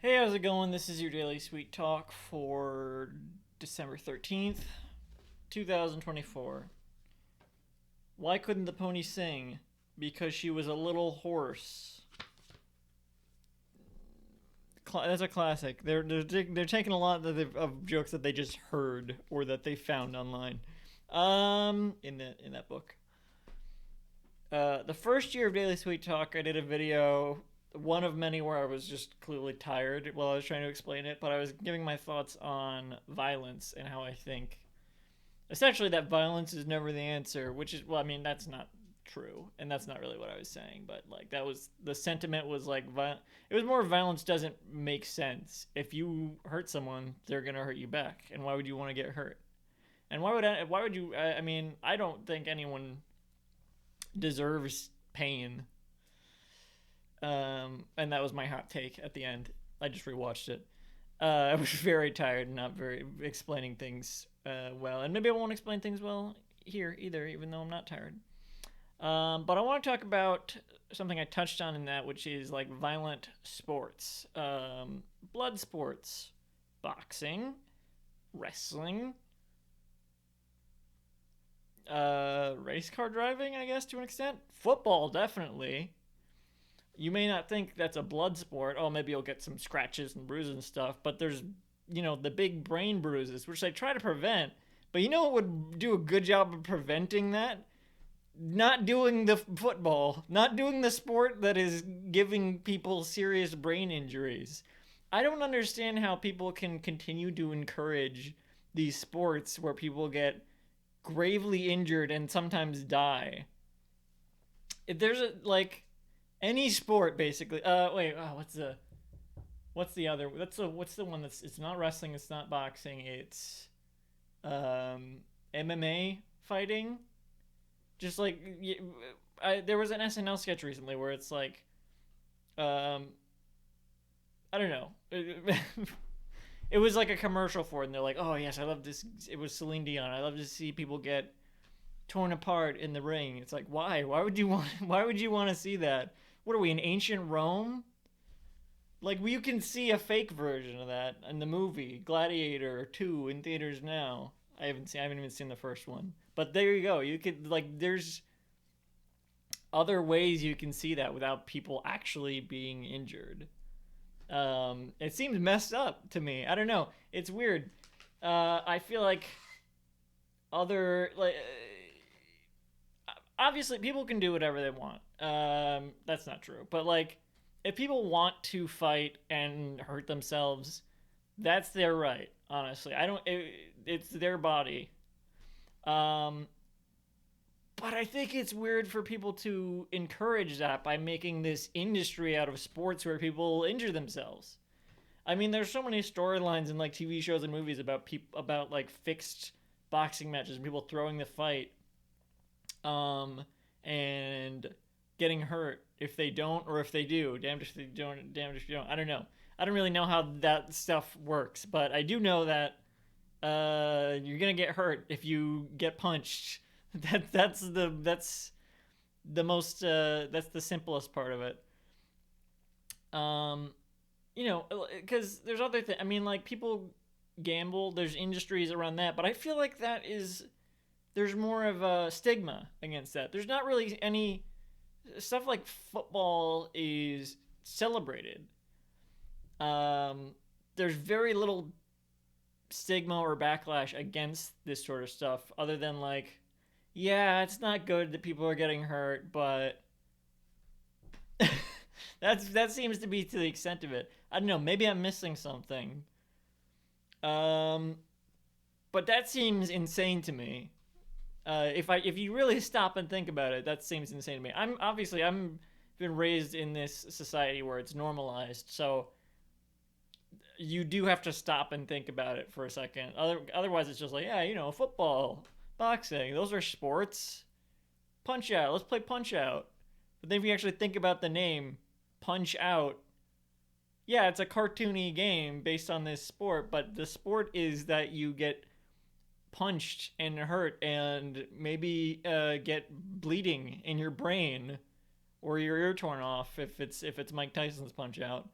Hey, how's it going? This is your daily sweet talk for December 13th, 2024. Why couldn't the pony sing? Because she was a little horse. That's a classic. They're taking a lot of jokes that they just heard or that they found online. In that book. The first year of Daily Sweet Talk, I did a video, one of many where I was just clearly tired while I was trying to explain it, but I was giving my thoughts on violence and how I think essentially that violence is never the answer, which is, well, I mean, that's not true, and that's not really what I was saying, but like that was the sentiment was like it was more violence doesn't make sense. If you hurt someone, they're gonna hurt you back, and why would you want to get hurt? And why would you? I mean, I don't think anyone deserves pain. And that was my hot take at the end. I just rewatched it. I was very tired and not very explaining things well, and maybe I won't explain things well here either, even though I'm not tired. But I want to talk about something I touched on in that, which is like violent sports, blood sports, boxing, wrestling, race car driving, I guess, to an extent. Football, definitely. You may not think that's a blood sport. Oh, maybe you'll get some scratches and bruises and stuff, but there's, the big brain bruises, which they try to prevent. But you know what would do a good job of preventing that? Not doing the football, not doing the sport that is giving people serious brain injuries. I don't understand how people can continue to encourage these sports where people get gravely injured and sometimes die. If there's a like any sport basically. Wait. Oh, what's the other? What's the one that's it's not wrestling. It's not boxing. It's MMA fighting. Just like there was an SNL sketch recently where it's like, I don't know. It was like a commercial for it, and they're like, "Oh yes, I love this." It was Celine Dion. I love to see people get torn apart in the ring. It's like, why? Why would you want? Why would you want to see that? What are we in ancient Rome? Like you can see a fake version of that in the movie Gladiator 2 in theaters now. I haven't even seen the first one. But there you go. You could like there's other ways you can see that without people actually being injured. It seems messed up to me. I don't know. It's weird. I feel like other like obviously people can do whatever they want. That's not true. But like if people want to fight and hurt themselves, that's their right. Honestly, I don't. It's their body. Um, but I think it's weird for people to encourage that by making this industry out of sports where people injure themselves. I mean, there's so many storylines in like TV shows and movies about about like fixed boxing matches and people throwing the fight, and getting hurt if they don't or if they do. Damned if they don't, damned if you don't. I don't know. I don't really know how that stuff works, but I do know that you're gonna get hurt if you get punched. That's the most that's the simplest part of it. Um, because there's other things. I mean, like people gamble. There's industries around that, but I feel like that is there's more of a stigma against that. There's not really any stuff like football is celebrated. There's very little stigma or backlash against this sort of stuff, other than like, yeah, it's not good that people are getting hurt, but that seems to be to the extent of it. I don't know. Maybe I'm missing something. Um, but that seems insane to me. If you really stop and think about it, that seems insane to me. I'm been raised in this society where it's normalized, so you do have to stop and think about it for a second. Otherwise, it's just like, yeah, football, boxing, those are sports. Punch Out, let's play Punch Out. But then if you actually think about the name, Punch Out, yeah, it's a cartoony game based on this sport, but the sport is that you get punched and hurt and maybe get bleeding in your brain or your ear torn off if it's Mike Tyson's Punch Out.